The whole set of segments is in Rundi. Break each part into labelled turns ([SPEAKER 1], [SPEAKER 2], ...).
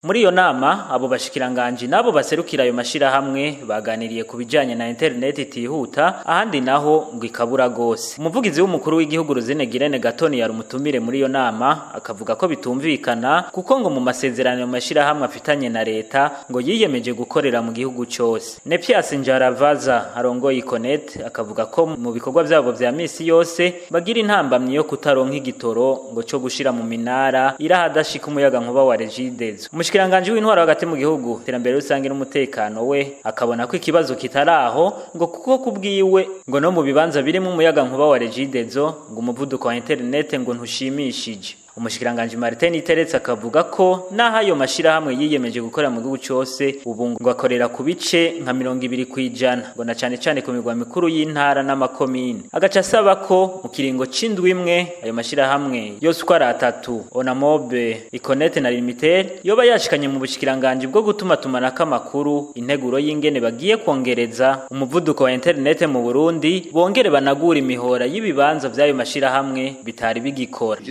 [SPEAKER 1] Muri iyo nama abo bashikiranganje nabo baserukira ayo mashirahamwe baganiriye ku bijanye na internet itihuta ahandi naho ngo ikabura gose. Umuvugizi w'umukuru w'igihugu Ruzine Gatoni yarumutumire muri iyo nama akavuga ko bitumvikana kuko ngo mu masezerano mashirahamwe afitanye na leta ngo yiyemeje gukorera mu gihugu cyose. Nepias Njaravaza arongoye Iconet akavuga ko mu bikorwa byabo vya misi yose bagira intambamye yo kutaronka igitoro ngo cyo gushira mu minara irahadashika umuyaga nkuba wa Regidezo. Umushikiranganje w'intwaro hagati mu gihugu terambere rusange n'umutekano we akabona ko ikibazo kitaraho ngo kuko kubwiwe ngo no mu bibanza birimo umuyaga nkuba wa Regidezo ngo umuvuduko wa internet ngo ntushimishije. Umushikiranganje Martin Iteretse akavuga ko naho ayo mashirahamwe yiyemeje gukora mu gihugu cyose ubu ngo akorera ku bice nka 20% ngo na cyane ku migwa mikuru y'intara n'amakomine. Agaca asaba ko mu kiringo c'indwi imwe ayo mashirahamwe yose uko ari atatu Onamobe, Iconet na Limited yoba yashikanye mu bushikiranganje bwo gutuma tumanaka amakuru integuro y'ingene bagiye kongereza umuvuduko wa internet mu Burundi bongere banagura imihora y'ibibanza by'ayo mashirahamwe bitari bigikora.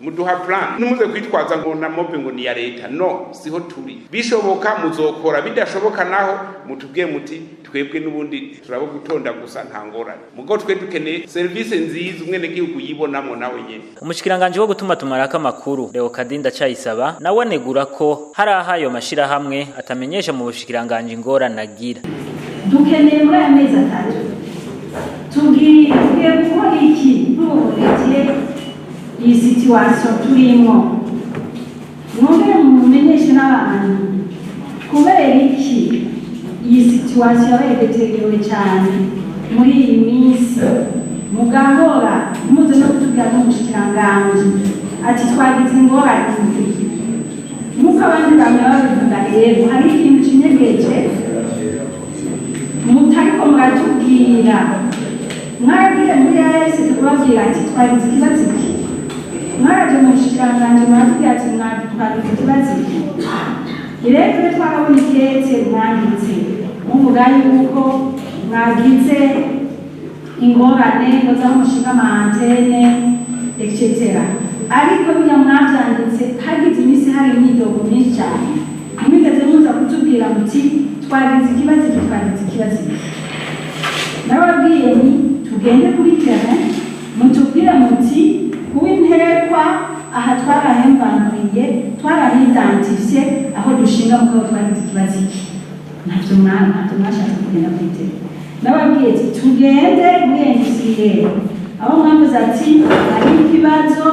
[SPEAKER 2] Muduha plan numuze kwitwaza ngo na mobe ngo ni ya leta no siho turi bishoboka muzokora bidashoboka naho mutubwiye muti twebwe nubundi turabo gutonda gusa ntangorane mugo twe dukeneye service nziza umwene gihugu yibonamo nawe nyene.
[SPEAKER 1] Umushikiranganje wo gutuma tumaraka amakuru Leo Kadinda Cayisaba nawe anegura ko hari ahayo mashirahamwe atamenyesha mu bushikiranganje ingora nagira.
[SPEAKER 3] Dukeneye muri amezi atatu tugiye gukora iki n'uburekeye iyi situation turimo none mumenyeshe n'abantu kubera iki iyi situation yabetegerewe cyane muri iyi minsi mugahora muze no kutubwira n'umushikiranganje ati twagize ingorane muko abandi bamwe babivuga rero hari ikintu kinyegeje mutariko muratubwira mwaragiye muri AS tukababwira ati twagize ikibazo mwaraje mu bushikiranganje mwatubwira ati twagize ikibazo rero twarabona ikete mwanditse muvuga yuko mwagize ingorane ngo zamushinga amantene etc. ariko bijya mwavyanditse hagize imisi hari imyidogo myinshi cyane mwigeze muza kutubwira muti twagize ikibazo nababwiye ni tugende kuri terrain mutubwire muti kuw'interekwa aha twarahembanuriye twarahidantifye aho dushinga mugabo twagize ikibazo iki ntavyo mwashaka kugenda kuri terrain nababwiye ati tugende mwendisiye aho mwavuze ati hari ikibazo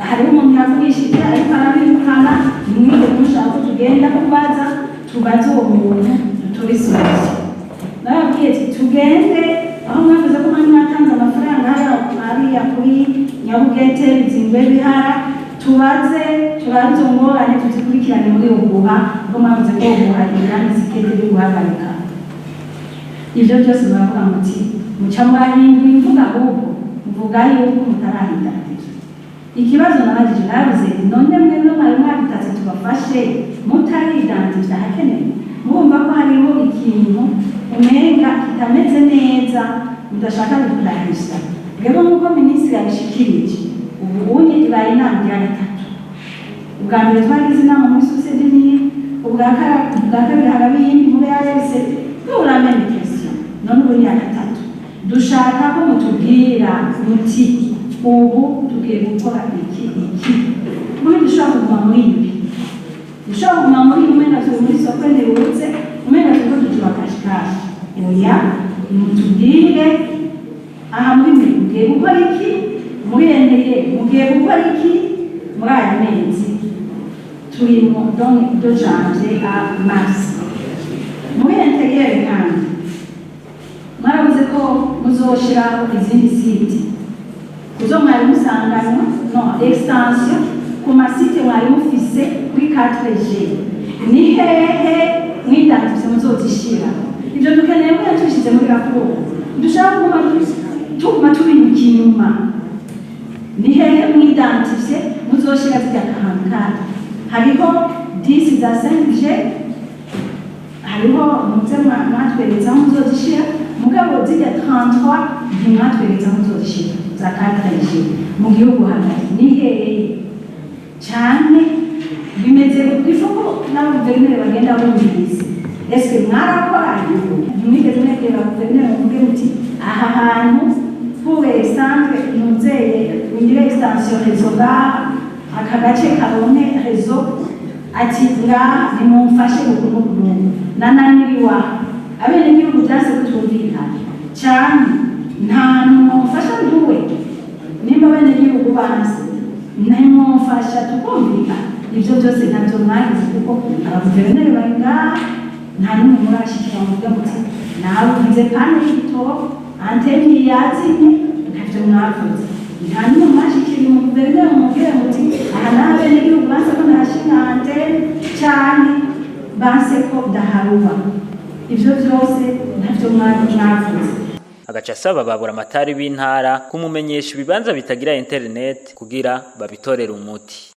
[SPEAKER 3] hari umuntu yavugishije ariko arabirukana mwige mushaka tugenda kubaza tubaze uwo muntu turisubize nababwiye ati tugende aho mwavuze ko mwari mwatanze amafaranga hariya kuri Nyabugete bizingwe bihara tubaze ngorane tuzikurikirane muri ubuha ngo mwavuze ko ubuha ingana zikete byo guhagarika ibyo byose muravuga muti muca mwahinduye imvuga ahubwo muvuga yuko mutarahinda ikibazo nabajije navuze none mwe no mwari mwabitatse tubafashe mutaridantifya hakenewe murumva ko hariho ikintu umenga kitameze neza mudashaka gukurahisha rero nk'uko minisitiri yabishikirije ubundi ibaye inama ya gatatu ubwa mbere twagize inama muri sosiyete nini ubwa kabiri harabi yindi muri AS turamenya question none ubu ni ya gatatu dushaka ko mutubwira muti ubu tugiye gukora iki muri dushaka kuguma muri ibi dushaka kuguma muri umena muri soko nderutse umena tuko tutubakashikashi oya mutubwire aha muri mugiye gukora iki muri endeye mugiye gukora iki muri aya mezi turimo donc de janvier à mars muri endeye kandi mwaravuze ko muzoshiraho izindi site kuzo mwari musanganywa no extension ku masite mwari mufise kuri 4G ni hehe mwidantifye muzozishira ibyo dukeneye ko yatushyize muri raporo dushaka tuguma tubinyuka inyuma ni hehe mwidantifye muzoshira zijya kahankana hariho 10 za 5G hariho muze mwatweretse aho muzozishira mugabo zijya 33 ntimwatweretse aho muzozishira za 4G mu gihugu hagati ni hehe cyane bimeze ifuko n'abaguverineri bagenda bumviriza ese mwarakoranye mwigeze mwegera abaguverineri muvuge muti aha hantu pour exemple nuzeye ngire extension réseau aka gace kabone réseau ati ngaha nimumfashe ukuntu nananiriwa abenegihugu byase kutumvikana cyane nta mumufasha nduwe nimba abenegihugu banse nimumfasha tukumvikana ibyo byose ntabyo mwagize kuko abaguverineri bari ngaha nta n'umwe murashikira muvuga muti nawe ugize kandi y'igitoro anteni yazimye ntavyo mwavuze nta n'umwe mwashikira umuguverineri mumubwire muti aha naho abenegihugu banse ko nahashinga anteni cyane banse ko daharuba ivyo byose ntavyo mwavuze.
[SPEAKER 1] Agaca asaba babura amatari b'intara kumumenyesha ibibanza bitagira internet kugira babitorera umuti.